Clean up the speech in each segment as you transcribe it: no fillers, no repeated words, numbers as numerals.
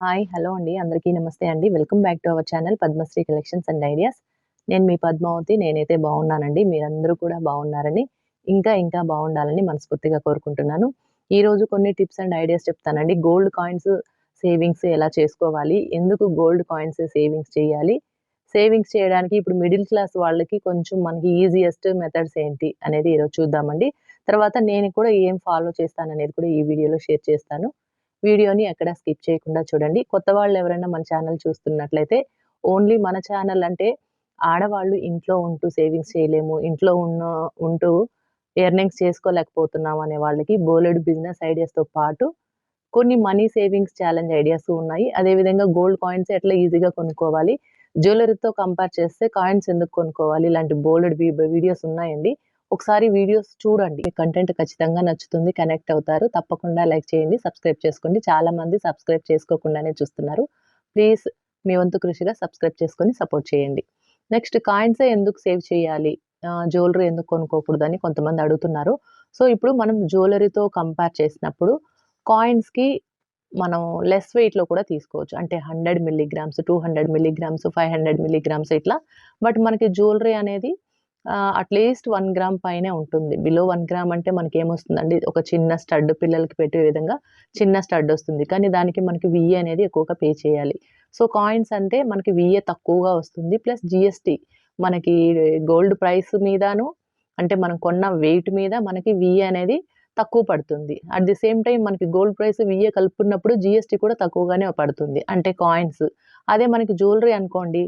Hi hello అండి అందరికీ నమస్తే అండి. Welcome back to our channel Padmashri collections and ideas. నేను మీ పద్మావతి. నేనైతే బాగున్నానండి. మీరందరూ కూడా బాగున్నారని, ఇంకా బాగుండాలని మనస్ఫూర్తిగా కోరుకుంటున్నాను. ఈరోజు కొన్ని టిప్స్ అండ్ ఐడియాస్ చెప్తానండి. గోల్డ్ కాయిన్స్ సేవింగ్స్ ఎలా చేసుకోవాలి? ఎందుకు గోల్డ్ కాయిన్స్ సేవింగ్స్ చేయాలి? సేవింగ్స్ చేయడానికి ఇప్పుడు మిడిల్ క్లాస్ వాళ్ళకి కొంచెం మనకి ఈజియెస్ట్ మెథడ్స్ ఏంటి అనేది ఈరోజు చూద్దామండి. తర్వాత నేను కూడా ఏం ఫాలో చేస్తాననేది కూడా ఈ వీడియోలో షేర్ చేస్తాను. వీడియోని ఎక్కడ స్కిప్ చేయకుండా చూడండి. కొత్త వాళ్ళు ఎవరైనా మన ఛానల్ చూస్తున్నట్లయితే ఓన్లీ మన ఛానల్ అంటే ఆడవాళ్ళు ఇంట్లో ఉంటూ సేవింగ్స్ చేయలేము. ఇంట్లో ఉంటూ ఎర్నింగ్స్ చేసుకోలేకపోతున్నాం అనే వాళ్ళకి బోలెడు బిజినెస్ ఐడియాస్‌తో పాటు కొన్ని మనీ సేవింగ్స్ ఛాలెంజ్ ఐడియాస్ ఉన్నాయి. అదేవిధంగా గోల్డ్ కాయిన్స్ ఎట్లా ఈజీగా కొనుక్కోవాలి, జ్యువెల్లరీతో కంపేర్ చేస్తే కాయిన్స్ ఎందుకు కొనుక్కోవాలి, ఇలాంటి బోలెడు వీడియోస్ ఉన్నాయండి. ఒకసారి వీడియోస్ చూడండి. మీ కంటెంట్ ఖచ్చితంగా నచ్చుతుంది. కనెక్ట్ అవుతారు. తప్పకుండా లైక్ చేయండి. సబ్స్క్రైబ్ చేసుకోండి. చాలామంది సబ్స్క్రైబ్ చేసుకోకుండానే చూస్తున్నారు. ప్లీజ్ మీ వంతు కృషిగా సబ్స్క్రైబ్ చేసుకొని సపోర్ట్ చేయండి. నెక్స్ట్ కాయిన్సే ఎందుకు సేవ్ చేయాలి? జ్యువెల్లరీ ఎందుకు కొనుక్కోకూడదని కొంతమంది అడుగుతున్నారు. సో, ఇప్పుడు మనం జ్యువెల్లరీతో కంపేర్ చేసినప్పుడు కాయిన్స్‌కి మనం లెస్ వెయిట్‌లో కూడా తీసుకోవచ్చు. అంటే 100 మిల్లీగ్రామ్స్, 200 మిల్లీగ్రామ్స్, 500 మిల్లీగ్రామ్స్ ఇట్లా. బట్ మనకి జ్యువెల్లరీ అనేది అట్‌లీస్ట్ 1 గ్రామ్ పైనే ఉంటుంది. బిలో 1 గ్రామ్ అంటే మనకేమొస్తుందండి, ఒక చిన్న స్టడ్ పిల్లలకి పెట్టే విధంగా చిన్న స్టడ్ ఒస్తుంది. కానీ దానికి మనకి విఏ అనేది ఎక్కువగా పే చేయాలి. సో, కాయిన్స్ అంటే మనకి విఏ తక్కువగా వస్తుంది. ప్లస్ జీఎస్టీ మనకి గోల్డ్ ప్రైస్ మీదను, అంటే మనం కొన్న వెయిట్ మీద మనకి విఏ అనేది తక్కువ పడుతుంది. అట్ ది సేమ్ టైమ్ మనకి గోల్డ్ ప్రైస్ విఏ కలుపుకున్నప్పుడు జీఎస్టీ కూడా తక్కువగానే పడుతుంది. అంటే కాయిన్స్. అదే మనకి జ్యువెల్లరీ అనుకోండి,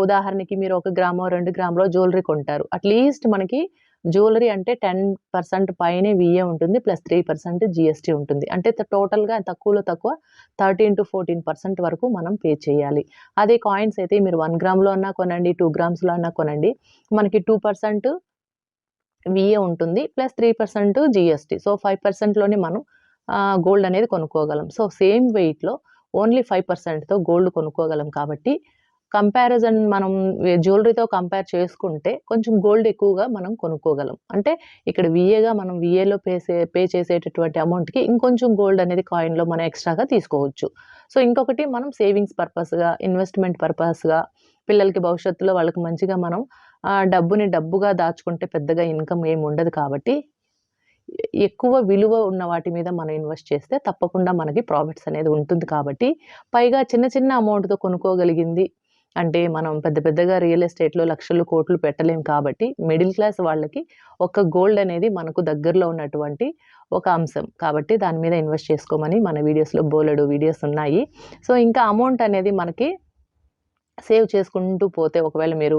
ఉదాహరణకి మీరు 1 గ్రామో, 2 గ్రాములో జ్యువెల్లరీ కొంటారు. అట్‌లీస్ట్ మనకి జ్యువెల్లరీ అంటే 10% పైనే విఏ ఉంటుంది. ప్లస్ 3% జీఎస్టీ ఉంటుంది. అంటే టోటల్‌గా తక్కువలో తక్కువ 13-14% వరకు మనం పే చేయాలి. అదే కాయిన్స్ అయితే మీరు 1 గ్రామ్‌లో అన్నా కొనండి, 2 గ్రామ్స్‌లో అన్నా కొనండి. మనకి 2% విఏ ఉంటుంది. Plus 3% GST. సో, 5%లోనే మనం గోల్డ్ అనేది కొనుక్కోగలం. సో, సేమ్ వెయిట్‌లో ఓన్లీ 5%తో గోల్డ్ కొనుక్కోగలం కాబట్టి, కంపారిజన్ మనం జ్యువెల్లరీతో కంపేర్ చేసుకుంటే కొంచెం గోల్డ్ ఎక్కువగా మనం కొనుక్కోగలం. అంటే ఇక్కడ విఏగా మనం విఏలో పే చేసేటటువంటి అమౌంట్‌కి ఇంకొంచెం గోల్డ్ అనేది కాయిన్‌లో మనం ఎక్స్‌ట్రాగా తీసుకోవచ్చు. సో, ఇంకొకటి మనం సేవింగ్స్ పర్పస్‌గా, ఇన్వెస్ట్‌మెంట్ పర్పస్‌గా పిల్లలకి భవిష్యత్తులో వాళ్ళకి మంచిగా మనం డబ్బుని డబ్బుగా దాచుకుంటే పెద్దగా ఇన్‌కమ్ ఏమి ఉండదు కాబట్టి, ఎక్కువ విలువ ఉన్న వాటి మీద మనం ఇన్వెస్ట్ చేస్తే తప్పకుండా మనకి ప్రాఫిట్స్ అనేది ఉంటుంది కాబట్టి, పైగా చిన్న చిన్న అమౌంట్‌తో కొనుక్కోగలిగింది అంటే మనం పెద్ద పెద్దగా రియల్ ఎస్టేట్‌లో లక్షలు, కోట్లు పెట్టలేం కాబట్టి, మిడిల్ క్లాస్ వాళ్ళకి ఒక గోల్డ్ అనేది మనకు దగ్గరలో ఉన్నటువంటి ఒక అంశం. కాబట్టి దాని మీద ఇన్వెస్ట్ చేసుకోమని మన వీడియోస్‌లో బోలెడు వీడియోస్ ఉన్నాయి. సో, ఇంకా అమౌంట్ అనేది మనకి సేవ్ చేసుకుంటూ పోతే ఒకవేళ మీరు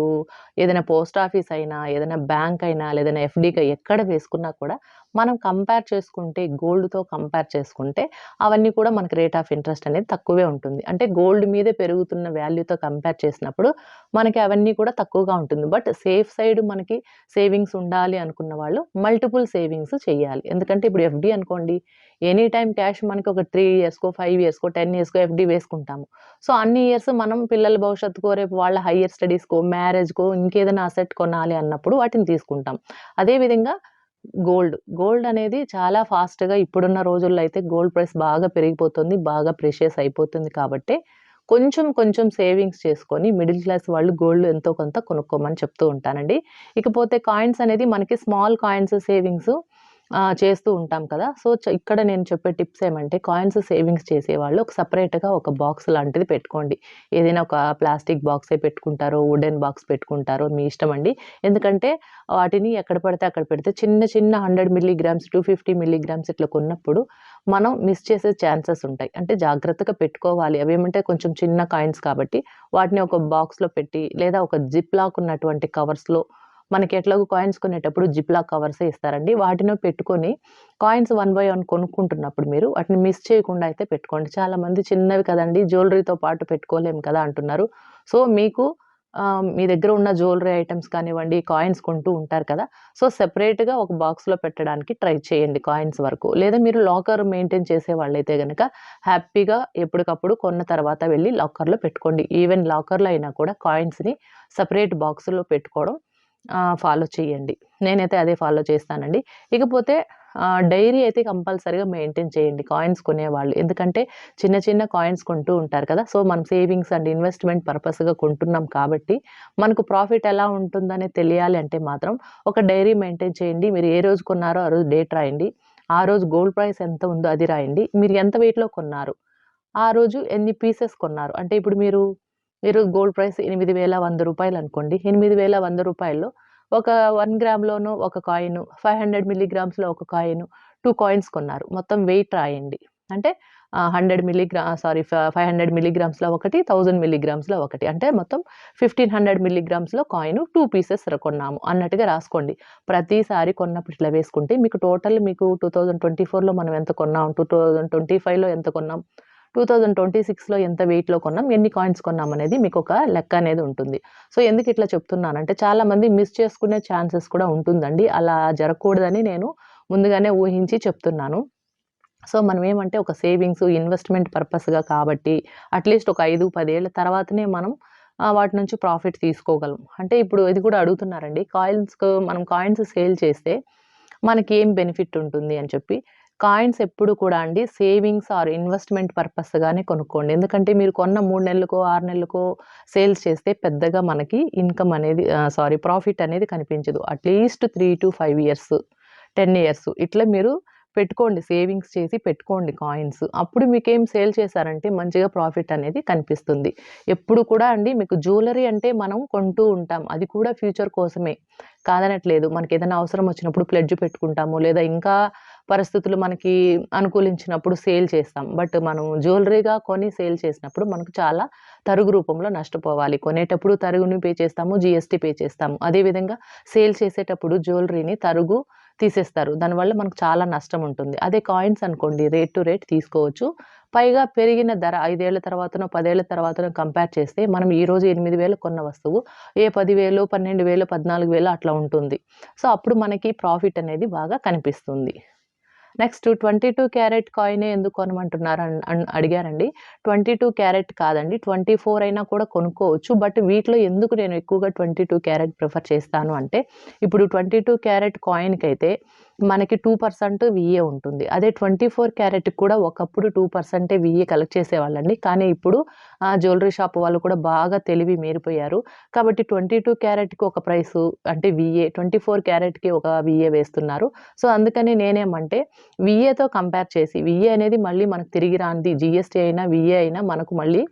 ఏదైనా పోస్ట్ ఆఫీస్ అయినా, ఏదైనా బ్యాంక్ అయినా, లేదైనా ఎఫ్‌డీ‌గా ఎక్కడ వేసుకున్నా కూడా మనం కంపేర్ చేసుకుంటే గోల్డ్‌తో కంపేర్ చేసుకుంటే అవన్నీ కూడా మనకి రేట్ ఆఫ్ ఇంట్రెస్ట్ అనేది తక్కువే ఉంటుంది. అంటే గోల్డ్ మీదే పెరుగుతున్న వాల్యూతో కంపేర్ చేసినప్పుడు మనకి అవన్నీ కూడా తక్కువగా ఉంటుంది. బట్ సేఫ్ సైడ్ మనకి సేవింగ్స్ ఉండాలి అనుకున్న వాళ్ళు మల్టిపుల్ సేవింగ్స్ చేయాలి. ఎందుకంటే ఇప్పుడు ఎఫ్‌డీ అనుకోండి, ఎనీ టైమ్ క్యాష్ మనకి ఒక 3 ఇయర్స్‌కో, 5 ఇయర్స్‌కో, 10 ఇయర్స్‌కో ఎఫ్‌డీ వేసుకుంటాము. సో, అన్ని ఇయర్స్ మనం పిల్లల భవిష్యత్తుకో, రేపు వాళ్ళ హైయర్ స్టడీస్‌కో, మ్యారేజ్‌కో, ఇంకేదైనా అసెట్ కొనాలి అన్నప్పుడు వాటిని తీసుకుంటాం. అదే విధంగా గోల్డ్ అనేది చాలా ఫాస్ట్‌గా ఇప్పుడున్న రోజుల్లో అయితే గోల్డ్ ప్రైస్ బాగా పెరిగిపోతుంది. బాగా ప్రెషియస్ అయిపోతుంది కాబట్టే, కొంచెం కొంచెం సేవింగ్స్ చేసుకొని మిడిల్ క్లాస్ వాళ్ళు గోల్డ్ ఎంతో కొంత కొనుక్కోమని చెప్తూ ఉంటానండి. ఇకపోతే కాయిన్స్ అనేది మనకి స్మాల్ కాయిన్స్ సేవింగ్స్ చేస్తూ ఉంటాం కదా! సో, ఇక్కడ నేను చెప్పే టిప్స్ ఏమంటే కాయిన్స్ సేవింగ్స్ చేసేవాళ్ళు ఒక సెపరేట్‌గా ఒక బాక్స్ లాంటిది పెట్టుకోండి. ఏదైనా ఒక ప్లాస్టిక్ బాక్సే పెట్టుకుంటారో, వుడెన్ బాక్స్ పెట్టుకుంటారో మీ ఇష్టమండి. ఎందుకంటే వాటిని ఎక్కడ పడితే అక్కడ పెడితే చిన్న చిన్న 100 మిల్లీగ్రామ్స్, 250 మిల్లీగ్రామ్స్ ఇట్లా కొన్నప్పుడు మనం మిస్ చేసే ఛాన్సెస్ ఉంటాయి. అంటే జాగ్రత్తగా పెట్టుకోవాలి. అవేమంటే కొంచెం చిన్న కాయిన్స్ కాబట్టి వాటిని ఒక బాక్స్‌లో పెట్టి లేదా ఒక జిప్ లాక్ ఉన్నటువంటి కవర్స్‌లో మనకి ఎట్లాగో కాయిన్స్ కొనేటప్పుడు జిప్ లాక్ కవర్సే ఇస్తారండి. వాటిలో పెట్టుకొని కాయిన్స్ వన్ బై వన్ కొనుక్కుంటున్నప్పుడు మీరు వాటిని మిస్ చేయకుండా అయితే పెట్టుకోండి. చాలామంది చిన్నవి కదండీ! జ్యువెల్లరీతో పాటు పెట్టుకోలేము కదా! అంటున్నారు. సో, మీకు మీ దగ్గర ఉన్న జ్యువెల్లరీ ఐటెమ్స్ కానివ్వండి, కాయిన్స్ కొంటూ ఉంటారు కదా! సో, సెపరేట్‌గా ఒక బాక్స్‌లో పెట్టడానికి ట్రై చేయండి కాయిన్స్ వరకు. లేదా మీరు లాకర్ మెయింటైన్ చేసేవాళ్ళైతే గనక హ్యాపీగా ఎప్పటికప్పుడు కొన్న తర్వాత వెళ్లి లాకర్‌లో పెట్టుకోండి. ఈవెన్ లాకర్‌లో అయినా కూడా కాయిన్స్‌ని సెపరేట్ బాక్స్‌లో పెట్టుకోవడం ఫాలో చేయండి. నేనైతే అదే ఫాలో చేస్తానండి. ఇకపోతే డైరీ అయితే కంపల్సరీగా మెయింటైన్ చేయండి కాయిన్స్ కొనేవాళ్ళు. ఎందుకంటే చిన్న చిన్న కాయిన్స్ కొంటూ ఉంటారు కదా! సో, మనం సేవింగ్స్ అండ్ ఇన్వెస్ట్‌మెంట్ పర్పస్‌గా కొంటున్నాం కాబట్టి, మనకు ప్రాఫిట్ ఎలా ఉంటుందని తెలియాలి అంటే మాత్రం ఒక డైరీ మెయింటైన్ చేయండి. మీరు ఏ రోజు కొన్నారో ఆ రోజు డేట్ రాయండి. ఆ రోజు గోల్డ్ ప్రైస్ ఎంత ఉందో అది రాయండి. మీరు ఎంత వెయిట్‌లో కొన్నారు? ఆ రోజు ఎన్ని పీసెస్ కొన్నారు? అంటే ఇప్పుడు ఈరోజు గోల్డ్ ప్రైస్ రూ. 8,100 అనుకోండి. 8,100లో ఒక 1 గ్రామ్‌లోనో ఒక కాయిను, 500 మిల్లీగ్రామ్స్‌లో ఒక కాయిను, 2 కాయిన్స్ కొన్నారు. మొత్తం వెయిట్ రాయండి. అంటే 500 మిల్లీగ్రామ్స్‌లో ఒకటి, 1000 మిల్లీగ్రామ్స్‌లో ఒకటి. అంటే మొత్తం 1500 మిల్లీగ్రామ్స్‌లో కాయిను 2 పీసెస్ కొన్నాము అన్నట్టుగా రాసుకోండి. ప్రతిసారి కొన్నప్పుడు ఇట్లా వేసుకుంటే మీకు టోటల్ 2024లో మనం ఎంత కొన్నాం, 2025లో ఎంత కొన్నాం, 2026లో ఎంత వెయిట్‌లో కొన్నాం, ఎన్ని కాయిన్స్ కొన్నామనేది మీకొక లెక్క అనేది ఉంటుంది. సో, ఎందుకిట్లా చెప్తున్నానంటే చాలామంది మిస్ చేసుకునే ఛాన్సెస్ కూడా ఉంటుందండి. అలా జరగకూడదని నేను ముందుగానే ఊహించి చెప్తున్నాను. సో, మనమేమంటే ఒక సేవింగ్స్, ఇన్వెస్ట్‌మెంట్ పర్పస్‌గా కాబట్టి అట్‌లీస్ట్ ఒక 5, 10 ఏళ్ల తర్వాతనే మనం వాటి నుంచి ప్రాఫిట్ తీసుకోగలం. అంటే ఇప్పుడు ఇది కూడా అడుగుతున్నారండి. మనం కాయిన్స్ సేల్ చేస్తే మనకేం బెనిఫిట్ ఉంటుంది అని చెప్పి. కాయిన్స్ ఎప్పుడు కూడా అండి సేవింగ్స్ ఆర్ ఇన్వెస్ట్‌మెంట్ పర్పస్‌గానే కొనుక్కోండి. ఎందుకంటే మీరు కొన్న 3 నెలలకో, 6 నెలలకో సేల్స్ చేస్తే పెద్దగా మనకి ప్రాఫిట్ అనేది కనిపించదు. అట్‌లీస్ట్ 3-5 ఇయర్స్, 10 ఇయర్స్ ఇట్లా మీరు పెట్టుకోండి. సేవింగ్స్ చేసి పెట్టుకోండి కాయిన్స్. అప్పుడు మీకేం సేల్ చేశారంటే మంచిగా ప్రాఫిట్ అనేది కనిపిస్తుంది. ఎప్పుడు కూడా అండి మీకు జ్యువెల్లరీ అంటే మనం కొంటూ ఉంటాం. అది కూడా ఫ్యూచర్ కోసమే. కాదనట్లేదు. మనకేదైనా అవసరం వచ్చినప్పుడు ప్లెడ్జ్ పెట్టుకుంటాము. లేదా ఇంకా పరిస్థితులు మనకి అనుకూలించినప్పుడు సేల్ చేస్తాం. బట్ మనం జ్యువెల్లరీగా కొని సేల్ చేసినప్పుడు మనకు చాలా తరుగు రూపంలో నష్టపోవాలి. కొనేటప్పుడు తరుగుని పే చేస్తాము. జీఎస్టీ పే చేస్తాము. అదే విధంగా సేల్ చేసేటప్పుడు జ్యువెల్లరీని తరుగు తీసేస్తారు. దానివల్ల మనకు చాలా నష్టం ఉంటుంది. అదే కాయిన్స్ అనుకోండి రేట్ టు రేట్ తీసుకోవచ్చు. పైగా పెరిగిన ధర 5 ఏళ్ల తర్వాతనో, 10 ఏళ్ల తర్వాతనో కంపేర్ చేస్తే మనం ఈరోజు 8,000 కొన్న వస్తువు 10,000, 12,000, 14,000 అట్లా ఉంటుంది. సో, అప్పుడు మనకి ప్రాఫిట్ అనేది బాగా కనిపిస్తుంది. నెక్స్ట్ 22 క్యారెట్ కాయినే ఎందుకు కొనమంటున్నారు అడిగారండి. 22 క్యారెట్ కాదండి. 24 అయినా కూడా కొనుక్కోవచ్చు. బట్ వీటిలో ఎందుకు నేను ఎక్కువగా 22 క్యారెట్ ప్రిఫర్ చేస్తాను అంటే, ఇప్పుడు 22 క్యారెట్ కాయిన్‌కైతే మనకి 2% వీఏ ఉంటుంది. అదే 24 క్యారెట్‌కి కూడా ఒకప్పుడు 2% వీఏ కలెక్ట్ చేసేవాళ్ళండి. కానీ ఇప్పుడు జ్యువెల్లరీ షాప్ వాళ్ళు కూడా బాగా తెలివి మీరిపోయారు. కాబట్టి 22 క్యారెట్‌కి ఒక ప్రైసు అంటే వీఏ, 24 క్యారెట్‌కి ఒక వీఏ వేస్తున్నారు. సో, అందుకని నేనేమంటే వీఏతో కంపేర్ చేసి వీఏ అనేది మళ్ళీ మనకు తిరిగి రానిది. జీఎస్టీ అయినా, వీఏ అయినా మనకు మళ్ళీ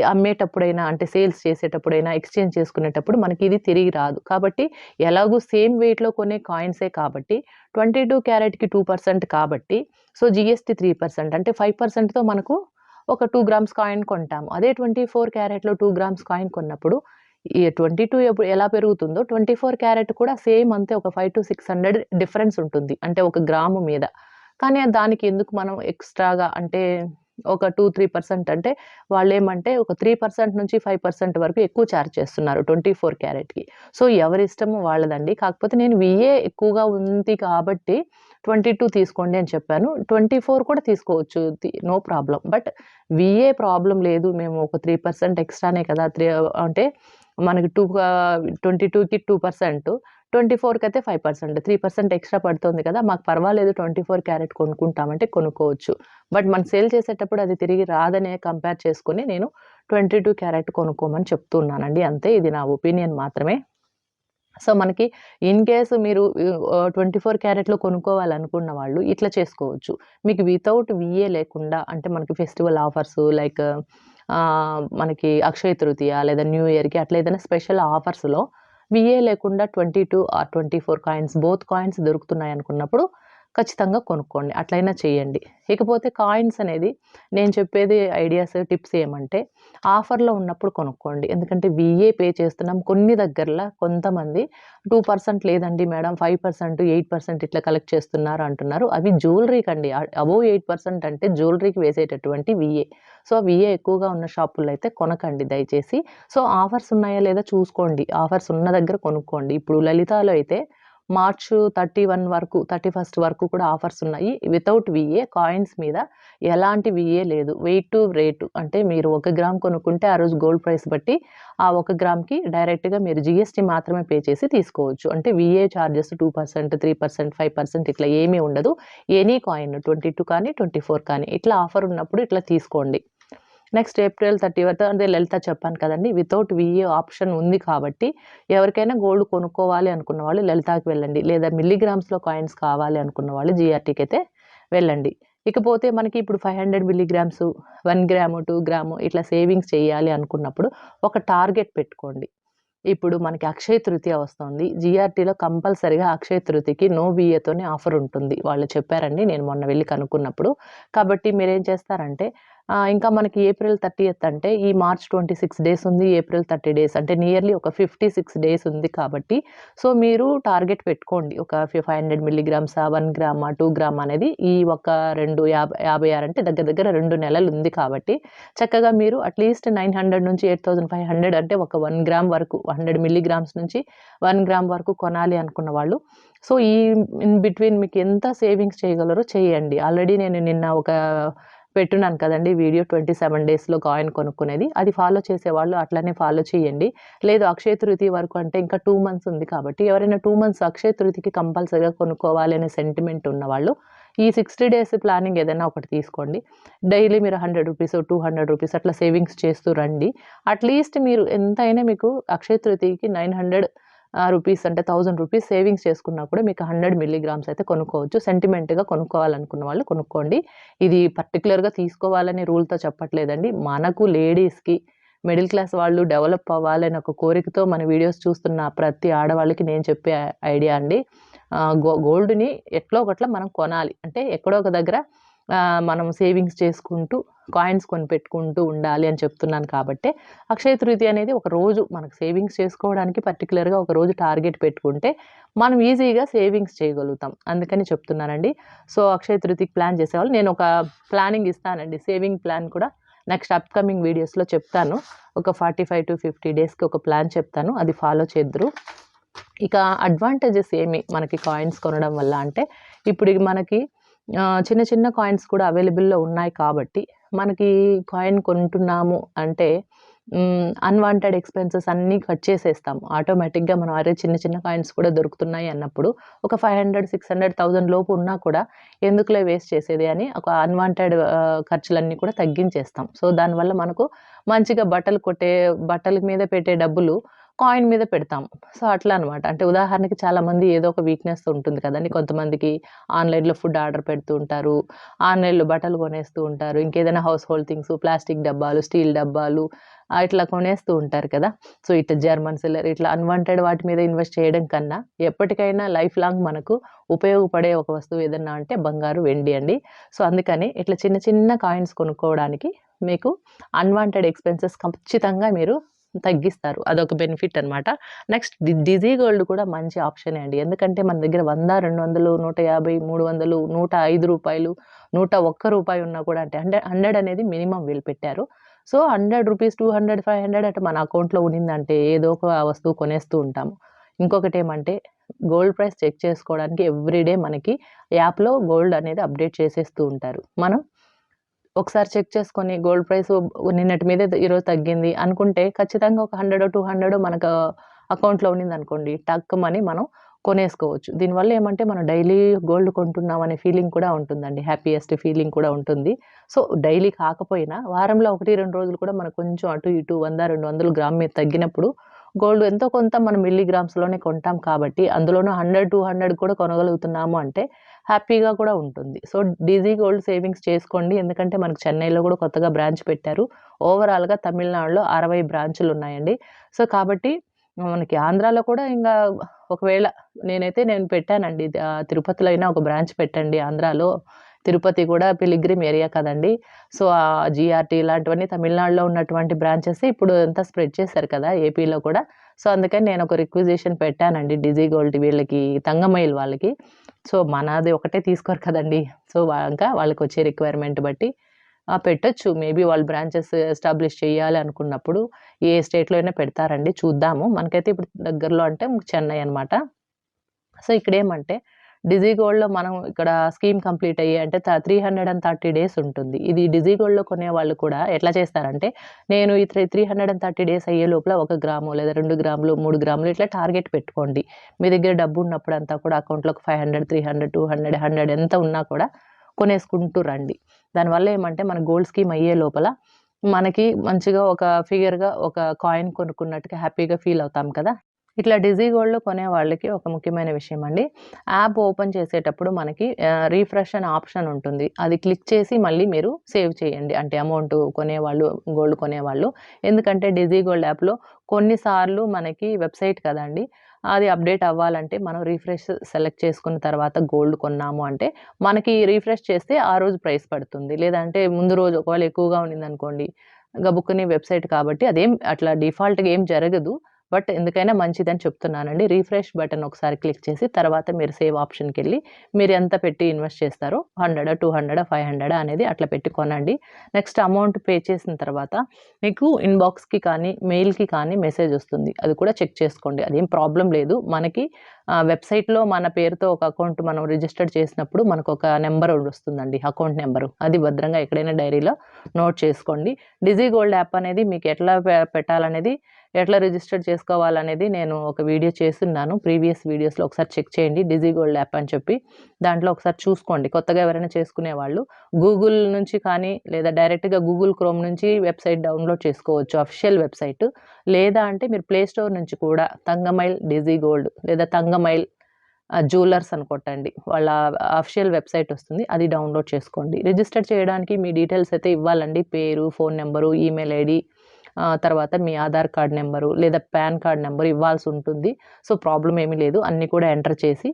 అమ్మేటప్పుడైనా అంటే సేల్స్ చేసేటప్పుడైనా, ఎక్స్‌చేంజ్ చేసుకునేటప్పుడు మనకిది తిరిగి రాదు. కాబట్టి ఎలాగూ సేమ్ వెయిట్‌లో కొనే కాయిన్సే కాబట్టి 22 క్యారెట్‌కి 2% కాబట్టి సో, జీఎస్టీ 3% అంటే 5%తో మనకు ఒక 2 గ్రామ్స్ కాయిన్ కొంటాము. అదే 24 క్యారెట్‌లో 2 గ్రామ్స్ కాయిన్ కొన్నప్పుడు ఈ 22 ఎలా పెరుగుతుందో 24 క్యారెట్ కూడా సేమ్ అంతే ఒక 500-600 డిఫరెన్స్ ఉంటుంది. అంటే ఒక గ్రాము మీద. కానీ దానికి ఎందుకు మనం ఎక్స్‌ట్రాగా అంటే ఒక 2-3% అంటే వాళ్ళేమంటే ఒక 3% నుంచి 5% వరకు ఎక్కువ చార్జ్ చేస్తున్నారు 24 క్యారెట్‌కి. సో, ఎవరిష్టము వాళ్ళదండి. కాకపోతే నేను వీఏ ఎక్కువగా ఉంది కాబట్టి 22 తీసుకోండి అని చెప్పాను. 24 కూడా తీసుకోవచ్చు. No problem. బట్ వీఏ ప్రాబ్లమ్ లేదు. మేము ఒక 3% ఎక్స్‌ట్రానే కదా! అంటే మనకి 22కి 2%, 24కైతే 5%. 3% ఎక్స్‌ట్రా పడుతోంది కదా! మాకు పర్వాలేదు 24 క్యారెట్ కొనుక్కుంటామంటే కొనుక్కోవచ్చు. బట్ మనం సేల్ చేసేటప్పుడు అది తిరిగి రాదనే కంపేర్ చేసుకొని నేను 22 క్యారెట్ కొనుక్కోమని చెప్తున్నానండి. అంతే. ఇది నా ఒపీనియన్ మాత్రమే. సో, మనకి ఇన్ కేస్ మీరు 24 క్యారెట్‌లో కొనుక్కోవాలనుకున్న వాళ్ళు ఇట్లా చేసుకోవచ్చు. మీకు వితౌట్ వీఏ లేకుండా అంటే మనకి ఫెస్టివల్ ఆఫర్స్ లైక్ మనకి అక్షయ తృతీయ లేదా న్యూ ఇయర్‌కి అట్లా ఏదైనా స్పెషల్ ఆఫర్స్‌లో వీఏ లేకుండా 22 ఆర్ 24 కాయిన్స్ బోత్ కాయిన్స్ దొరుకుతున్నాయనుకున్నప్పుడు ఖచ్చితంగా కొనుక్కోండి. అట్లైనా చేయండి. ఇకపోతే కాయిన్స్ అనేది నేను చెప్పేది ఐడియాస్, టిప్స్ ఏమంటే ఆఫర్‌లో ఉన్నప్పుడు కొనుక్కోండి. ఎందుకంటే వీఏ పే చేస్తున్నాం. కొన్ని దగ్గరల కొంతమంది 2% లేదండి మేడం 5%, 8% ఇట్లా కలెక్ట్ చేస్తున్నారు అంటున్నారు. అవి జ్యువెల్లరీకండి. అబోవ్ 8% అంటే జ్యువెల్లరీకి వేసేటటువంటి వీఏ. సో, వీఏ ఎక్కువగా ఉన్న షాపుల్లో అయితే కొనకండి దయచేసి. సో, ఆఫర్స్ ఉన్నాయా లేదా చూసుకోండి. ఆఫర్స్ ఉన్న దగ్గర కొనుక్కోండి. ఇప్పుడు లలితాలో అయితే మార్చ్ 31 వరకు 31st వరకు కూడా ఆఫర్స్ ఉన్నాయి. వితౌట్ వీఏ కాయిన్స్ మీద ఎలాంటి వీఏ లేదు. వెయిట్ టు రేటు అంటే మీరు 1 గ్రామ్ కొనుక్కుంటే ఆ రోజు గోల్డ్ ప్రైస్ బట్టి ఆ 1 గ్రామ్‌కి డైరెక్ట్‌గా మీరు జీఎస్టీ మాత్రమే పే చేసి తీసుకోవచ్చు. అంటే వీఏ చార్జెస్ 2%, 3%, 5% ఇట్లా ఏమీ ఉండదు. ఎనీ కాయిన్ 22 కానీ, 24 కానీ ఇట్లా ఆఫర్ ఉన్నప్పుడు ఇట్లా తీసుకోండి. నెక్స్ట్ ఏప్రిల్ 30 వరకు అదే లలిత చెప్పాను కదండీ! వితౌట్ వీఏ ఆప్షన్ ఉంది కాబట్టి ఎవరికైనా గోల్డ్ కొనుక్కోవాలి అనుకున్న వాళ్ళు లలితాకి వెళ్ళండి. లేదా మిల్లీగ్రామ్స్‌లో కాయిన్స్ కావాలి అనుకున్న వాళ్ళు జీఆర్‌టీకైతే వెళ్ళండి. ఇకపోతే మనకి ఇప్పుడు 500 మిల్లీగ్రామ్స్, 1 గ్రాము, 2 గ్రాము ఇట్లా సేవింగ్స్ చేయాలి అనుకున్నప్పుడు ఒక టార్గెట్ పెట్టుకోండి. ఇప్పుడు మనకి అక్షయ తృతీయ వస్తోంది. జీఆర్‌టీలో కంపల్సరీగా అక్షయ తృతీయకి నో వీఏతోనే ఆఫర్ ఉంటుంది. వాళ్ళు చెప్పారండి. నేను మొన్న వెళ్లి కనుక్కున్నప్పుడు. కాబట్టి మీరేం చేస్తారంటే ఇంకా మనకి ఏప్రిల్ 30థ్ అంటే ఈ మార్చ్ 26 డేస్ ఉంది. ఏప్రిల్ 30 డేస్ అంటే నియర్లీ ఒక 56 డేస్ ఉంది కాబట్టి సో మీరు టార్గెట్ పెట్టుకోండి. ఒక 500 మిల్లీగ్రామ్సా, 1 గ్రామా, 2 గ్రామ్ అనేది ఈ ఒక 56 అంటే దగ్గర దగ్గర 2 నెలలు ఉంది కాబట్టి చక్కగా మీరు అట్‌లీస్ట్ 900 నుంచి 8500 అంటే ఒక 1 గ్రామ్ వరకు 100 మిల్లీగ్రామ్స్ నుంచి 1 గ్రామ్ వరకు కొనాలి అనుకున్న వాళ్ళు సో ఈ ఇన్ బిట్వీన్ మీకు ఎంత సేవింగ్స్ చేయగలరో చేయండి. ఆల్రెడీ నేను నిన్న ఒక పెట్టున్నాను కదండీ వీడియో 27 డేస్‌లో కాయిన్ కొనుక్కునేది. అది ఫాలో చేసేవాళ్ళు అట్లనే ఫాలో చేయండి. లేదు అక్షయ తృతీయ వరకు అంటే ఇంకా 2 మంత్స్ ఉంది కాబట్టి ఎవరైనా 2 మంత్స్ అక్షయ తృతీయకి కంపల్సరీగా కొనుక్కోవాలి అనే సెంటిమెంట్ ఉన్నవాళ్ళు ఈ 60 డేస్ ప్లానింగ్ ఏదైనా ఒకటి తీసుకోండి. డైలీ మీరు 100 రూపీసో, 200 రూపీస్ అట్లా సేవింగ్స్ చేస్తూ రండి. అట్‌లీస్ట్ మీరు ఎంతైనా మీకు అక్షయ తృతీయకి 900 రూపీస్ అంటే 1000 రూపీస్ సేవింగ్స్ చేసుకున్నా కూడా మీకు 100 మిల్లీగ్రామ్స్ అయితే కొనుక్కోవచ్చు. సెంటిమెంట్‌గా కొనుక్కోవాలనుకున్న వాళ్ళు కొనుక్కోండి. ఇది పర్టిక్యులర్‌గా తీసుకోవాలనే రూల్‌తో చెప్పట్లేదండి. మనకు లేడీస్‌కి మిడిల్ క్లాస్ వాళ్ళు డెవలప్ అవ్వాలనే ఒక కోరికతో మన వీడియోస్ చూస్తున్న ప్రతి ఆడవాళ్ళకి నేను చెప్పే ఐడియా అండి. గోల్డ్‌ని ఎట్లో ఒకట్ల మనం కొనాలి. అంటే ఎక్కడో ఒక దగ్గర మనం సేవింగ్స్ చేసుకుంటూ కాయిన్స్ కొనిపెట్టుకుంటూ ఉండాలి అని చెప్తున్నాను కాబట్టే అక్షయ తృతీయ అనేది ఒక రోజు మనకు సేవింగ్స్ చేసుకోవడానికి పర్టిక్యులర్‌గా ఒక రోజు టార్గెట్ పెట్టుకుంటే మనం ఈజీగా సేవింగ్స్ చేయగలుగుతాం. అందుకని చెప్తున్నానండి. సో, అక్షయ తృతీయకి ప్లాన్ చేసేవాళ్ళు నేను ఒక ప్లానింగ్ ఇస్తానండి. సేవింగ్ ప్లాన్ కూడా నెక్స్ట్ అప్‌కమింగ్ వీడియోస్‌లో చెప్తాను. ఒక 45-50 డేస్‌కి ఒక ప్లాన్ చెప్తాను. అది ఫాలో చేద్దురు. ఇక అడ్వాంటేజెస్ ఏమి మనకి కాయిన్స్ కొనడం వల్ల అంటే ఇప్పుడు మనకి చిన్న చిన్న కాయిన్స్ కూడా అవైలబుల్‌లో ఉన్నాయి కాబట్టి మనకి కాయిన్ కొంటున్నాము అంటే అన్‌వాంటెడ్ ఎక్స్‌పెన్సెస్ అన్నీ కట్ చేసేస్తాం. ఆటోమేటిక్‌గా మనం అరే చిన్న చిన్న కాయిన్స్ కూడా దొరుకుతున్నాయి అన్నప్పుడు ఒక 500, 600, 1000 లోపు ఉన్నా కూడా ఎందుకులే వేస్ట్ చేసేది అని ఒక అన్‌వాంటెడ్ ఖర్చులన్నీ కూడా తగ్గించేస్తాం. సో, దానివల్ల మనకు మంచిగా బట్టల మీద పెట్టే డబ్బులు కాయిన్ మీద పెడతాం. సో, అట్లా అనమాట. అంటే ఉదాహరణకి చాలామంది ఏదో ఒక వీక్‌నెస్ ఉంటుంది కదండీ! కొంతమందికి ఆన్‌లైన్‌లో ఫుడ్ ఆర్డర్ పెడుతూ ఉంటారు. ఆన్‌లైన్‌లో బట్టలు కొనేస్తూ ఉంటారు. ఇంకేదైనా హౌస్ హోల్డ్ థింగ్స్ ప్లాస్టిక్ డబ్బాలు, స్టీల్ డబ్బాలు ఇట్లా కొనేస్తూ ఉంటారు కదా! సో, ఇట్లా జర్మన్ సిల్లర్ ఇట్లా అన్‌వాంటెడ్ వాటి మీద ఇన్వెస్ట్ చేయడం కన్నా ఎప్పటికైనా లైఫ్ లాంగ్ మనకు ఉపయోగపడే ఒక వస్తువు ఏదన్నా అంటే బంగారు, వెండి అండి. సో, అందుకని ఇట్లా చిన్న చిన్న కాయిన్స్ కొనుక్కోవడానికి మీకు అన్‌వాంటెడ్ ఎక్స్‌పెన్సెస్ ఖచ్చితంగా మీరు తగ్గిస్తారు. అదొక బెనిఫిట్ అనమాట. నెక్స్ట్ డిజీ గోల్డ్ కూడా మంచి ఆప్షనే అండి. ఎందుకంటే మన దగ్గర 100, 200, 150, 300, రూ. 105, రూ. 101 ఉన్నా కూడా అంటే 100 అనేది మినిమమ్ వీళ్ళు పెట్టారు. సో, 100 రూపీస్, 200, 500 అంటే మన అకౌంట్‌లో ఉన్నిందంటే ఏదో ఒక వస్తువు కొనేస్తూ ఉంటాము. ఇంకొకటేమంటే గోల్డ్ ప్రైస్ చెక్ చేసుకోవడానికి ఎవ్రీడే మనకి యాప్‌లో గోల్డ్ అనేది అప్డేట్ చేసేస్తూ ఉంటారు. మనం ఒకసారి చెక్ చేసుకొని గోల్డ్ ప్రైస్ నిన్నటి మీద ఈరోజు తగ్గింది అనుకుంటే ఖచ్చితంగా ఒక 100, 200 మనకు అకౌంట్‌లో ఉన్నిందనుకోండి టక్కుమని మనం కొనేసుకోవచ్చు. దీనివల్ల ఏమంటే మనం డైలీ గోల్డ్ కొంటున్నాం అనే ఫీలింగ్ కూడా ఉంటుందండి. హ్యాపీయెస్ట్ ఫీలింగ్ కూడా ఉంటుంది. సో, డైలీ కాకపోయినా వారంలో 1, 2 రోజులు కూడా మనకు కొంచెం అటు ఇటు 100, 200 గ్రామ్ మీద తగ్గినప్పుడు గోల్డ్ ఎంతో కొంత మనం మిల్లీగ్రామ్స్‌లోనే కొంటాం కాబట్టి అందులోనూ 100, 200 కూడా కొనగలుగుతున్నాము అంటే హ్యాపీగా కూడా ఉంటుంది. సో, డీజీ గోల్డ్ సేవింగ్స్ చేసుకోండి. ఎందుకంటే మనకు చెన్నైలో కూడా కొత్తగా బ్రాంచ్ పెట్టారు. ఓవరాల్‌గా తమిళనాడులో 60 బ్రాంచులున్నాయండి. సో, కాబట్టి మనకి ఆంధ్రాలో కూడా ఇంగా ఒకవేళ నేను పెట్టానండి. తిరుపతిలో అయినా ఒక బ్రాంచ్ పెట్టండి ఆంధ్రాలో. తిరుపతి కూడా పిలిగ్రిమ్ ఏరియా కదండీ! సో, జీఆర్‌టీ ఇలాంటివన్నీ తమిళనాడులో ఉన్నటువంటి బ్రాంచెస్ ఇప్పుడు అంతా స్ప్రెడ్ చేశారు కదా! ఏపీలో కూడా. సో, అందుకని నేను ఒక రిక్విజిషన్ పెట్టానండి డిజీ గోల్డ్ వీళ్ళకి తంగమయిల్ వాళ్ళకి. సో, మనది ఒకటే తీసుకోరు కదండీ! సో, ఇంకా వాళ్ళకొచ్చే రిక్వైర్మెంట్ బట్టి పెట్టొచ్చు. మేబీ వాళ్ళు బ్రాంచెస్ ఎస్టాబ్లిష్ చేయాలి అనుకున్నప్పుడు ఏ స్టేట్‌లో అయినా పెడతారండి. చూద్దాము. మనకైతే ఇప్పుడు దగ్గరలో అంటే చెన్నై అనమాట. సో ఇక్కడేమంటే డిజీ గోల్డ్‌లో మనం ఇక్కడ స్కీమ్ కంప్లీట్ అయ్యి అంటే 330 డేస్ ఉంటుంది. ఇది డిజీ గోల్డ్‌లో కొనేవాళ్ళు కూడా ఎట్లా చేస్తారంటే, నేను ఈ 330 డేస్ అయ్యే లోపల 1 గ్రాము లేదా 2 గ్రాములు, 3 గ్రాములు ఇట్లా టార్గెట్ పెట్టుకోండి. మీ దగ్గర డబ్బు ఉన్నప్పుడంతా కూడా అకౌంట్‌లో ఒక 500, 300, 200, 100 ఎంత ఉన్నా కూడా కొనేసుకుంటూ రండి. దానివల్ల ఏమంటే మన గోల్డ్ స్కీమ్ అయ్యే లోపల మనకి మంచిగా ఒక ఫిగర్‌గా ఒక కాయిన్ కొనుక్కున్నట్టుగా హ్యాపీగా ఫీల్ అవుతాం కదా! ఇట్లా డిజీ గోల్డ్‌లో కొనే వాళ్ళకి ఒక ముఖ్యమైన విషయం అండి. యాప్ ఓపెన్ చేసేటప్పుడు మనకి రిఫ్రెష్ అనే ఆప్షన్ ఉంటుంది. అది క్లిక్ చేసి మళ్ళీ మీరు సేవ్ చేయండి. అంటే అమౌంట్ కొనేవాళ్ళు, గోల్డ్ కొనేవాళ్ళు. ఎందుకంటే డిజీ గోల్డ్ యాప్‌లో కొన్నిసార్లు మనకి వెబ్‌సైట్ కదండీ! అది అప్‌డేట్ అవ్వాలంటే మనం రిఫ్రెష్ సెలెక్ట్ చేసుకున్న తర్వాత గోల్డ్ కొన్నాము అంటే మనకి రిఫ్రెష్ చేస్తే ఆ రోజు ప్రైస్ పడుతుంది. లేదంటే ముందు రోజు ఒకవేళ ఎక్కువగా ఉండిందనుకోండి, గబుక్కని వెబ్‌సైట్ కాబట్టి అదేం అట్లా డిఫాల్ట్‌గా ఏం జరగదు. బట్ ఎందుకైనా మంచిదని చెప్తున్నానండి. రిఫ్రెష్ బటన్ ఒకసారి క్లిక్ చేసి తర్వాత మీరు సేవ్ ఆప్షన్‌కెళ్ళి మీరు ఎంత పెట్టి ఇన్వెస్ట్ చేస్తారో 100, 200, 500 అనేది అట్లా పెట్టి కొనండి. నెక్స్ట్ అమౌంట్ పే చేసిన తర్వాత మీకు ఇన్‌బాక్స్‌కి కానీ, మెయిల్‌కి కానీ మెసేజ్ వస్తుంది. అది కూడా చెక్ చేసుకోండి. అదేం ప్రాబ్లమ్ లేదు. మనకి వెబ్‌సైట్‌లో మన పేరుతో ఒక అకౌంట్ మనం రిజిస్టర్ చేసినప్పుడు మనకొక నంబర్ వస్తుందండి. Account number. అది భద్రంగా ఎక్కడైనా డైరీలో నోట్ చేసుకోండి. డిజీ గోల్డ్ యాప్ అనేది మీకు ఎట్లా పెట్టాలనేది ఎట్లా రిజిస్టర్ చేసుకోవాలనేది నేను ఒక వీడియో చేసున్నాను. ప్రీవియస్ వీడియోస్‌లో ఒకసారి చెక్ చేయండి. డిజీ గోల్డ్ యాప్ అని చెప్పి. దాంట్లో ఒకసారి చూసుకోండి. కొత్తగా ఎవరైనా చేసుకునేవాళ్ళు గూగుల్ నుంచి కానీ, లేదా డైరెక్ట్‌గా గూగుల్ క్రోమ్ నుంచి వెబ్‌సైట్ డౌన్‌లోడ్ చేసుకోవచ్చు. Official website. లేదా అంటే మీరు ప్లే స్టోర్ నుంచి కూడా తంగమైల్ డిజీ గోల్డ్ లేదా తంగమైల్ జ్యువెల్లర్స్ అని కొట్టండి. వాళ్ళ అఫీషియల్ వెబ్‌సైట్ వస్తుంది. అది డౌన్‌లోడ్ చేసుకోండి. రిజిస్టర్ చేయడానికి మీ డీటెయిల్స్ అయితే ఇవ్వాలండి. పేరు, ఫోను నంబరు, ఈమెయిల్ ఐడీ తర్వాత మీ ఆధార్ కార్డ్ నంబరు లేదా పాన్ కార్డ్ నంబర్ ఇవ్వాల్సి ఉంటుంది. సో, ప్రాబ్లమ్ ఏమీ లేదు. అన్నీ కూడా ఎంటర్ చేసి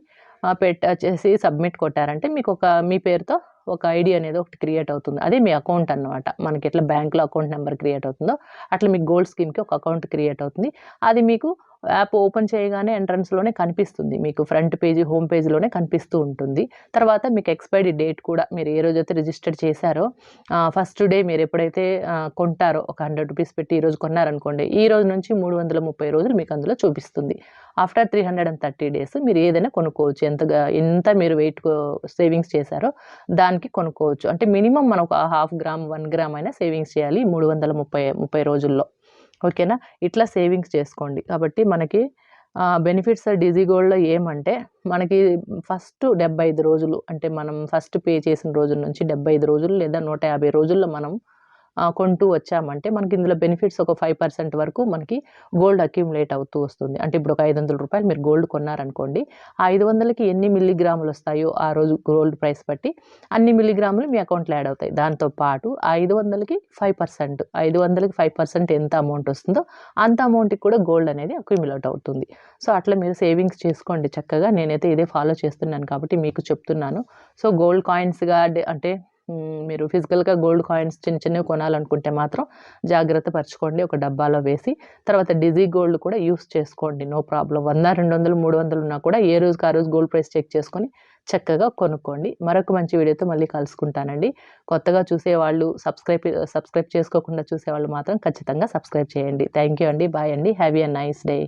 చేసి సబ్మిట్ కొట్టారంటే మీకొక మీ పేరుతో ఒక ఐడీ అనేది ఒకటి క్రియేట్ అవుతుంది. అదే మీ అకౌంట్ అన్నమాట. మనకెట్లా బ్యాంక్‌లో అకౌంట్ నంబర్ క్రియేట్ అవుతుందో, అట్లా మీకు గోల్డ్ స్కీమ్‌కి ఒక అకౌంట్ క్రియేట్ అవుతుంది. అది మీకు యాప్ ఓపెన్ చేయగానే ఎంట్రన్స్‌లోనే కనిపిస్తుంది. మీకు ఫ్రంట్ పేజీ, హోమ్ పేజ్‌లోనే కనిపిస్తూ ఉంటుంది. తర్వాత మీకు ఎక్స్‌పైరీ డేట్ కూడా మీరు ఏ రోజైతే రిజిస్టర్ చేశారో ఫస్ట్ డే మీరెప్పుడైతే కొంటారో ఒక రూ. 100 పెట్టి ఈరోజు కొన్నారనుకోండి. ఈ రోజు నుంచి 330 రోజులు మీకు అందులో చూపిస్తుంది. ఆఫ్టర్ 330 డేస్ మీరు ఏదైనా కొనుక్కోవచ్చు. ఎంత మీరు సేవింగ్స్ చేశారో దానికి కొనుక్కోవచ్చు. అంటే మినిమమ్ మనం ఒక హాఫ్ గ్రామ్, 1 గ్రామ్ అయినా సేవింగ్స్ చేయాలి 330 రోజుల్లో. ఓకేనా? ఇట్లా సేవింగ్స్ చేసుకోండి. కాబట్టి మనకి బెనిఫిట్స్ డిజీ గోల్డ్‌లో ఏమంటే మనకి ఫస్ట్ 75 రోజులు అంటే మనం ఫస్ట్ పే చేసిన రోజుల నుంచి 75 రోజులు లేదా 150 రోజుల్లో మనం కొంటూ వచ్చామంటే మనకి ఇందులో బెనిఫిట్స్ ఒక 5% వరకు మనకి గోల్డ్ అక్యుములేట్ అవుతూ వస్తుంది. అంటే ఇప్పుడు ఒక రూ. 500 మీరు గోల్డ్ కొన్నారనుకోండి. ఆ 500కి ఎన్ని మిల్లీగ్రాములొస్తాయో ఆ రోజు గోల్డ్ ప్రైస్ బట్టి అన్ని మిల్లీగ్రాములు మీ అకౌంట్‌లో యాడ్ అవుతాయి. దాంతో పాటు ఆ 500కి 5% 500కి 5% ఎంత అమౌంట్ వస్తుందో అంత అమౌంట్‌కి కూడా గోల్డ్ అనేది అక్యుములేట్ అవుతుంది. సో, అట్లా మీరు సేవింగ్స్ చేసుకోండి చక్కగా. నేనైతే ఇదే ఫాలో చేస్తున్నాను కాబట్టి మీకు చెప్తున్నాను. సో, గోల్డ్ కాయిన్స్‌గా అంటే మీరు ఫిజికల్‌గా గోల్డ్ కాయిన్స్ చిన్న చిన్నవి కొనాలనుకుంటే మాత్రం జాగ్రత్త పరచుకోండి. ఒక డబ్బాలో వేసి. తర్వాత డిజీ గోల్డ్ కూడా యూజ్ చేసుకోండి. No problem. 100, 200, 300 ఉన్నా కూడా ఏ రోజుకి ఆ రోజు గోల్డ్ ప్రైస్ చెక్ చేసుకొని చక్కగా కొనుక్కోండి. మరొక మంచి వీడియోతో మళ్ళీ కలుసుకుంటానండి. కొత్తగా చూసేవాళ్ళు సబ్స్క్రైబ్ చేసుకోకుండా చూసేవాళ్ళు మాత్రం ఖచ్చితంగా సబ్స్క్రైబ్ చేయండి. థాంక్ యూ అండి. బాయ్ అండి. Have a nice day.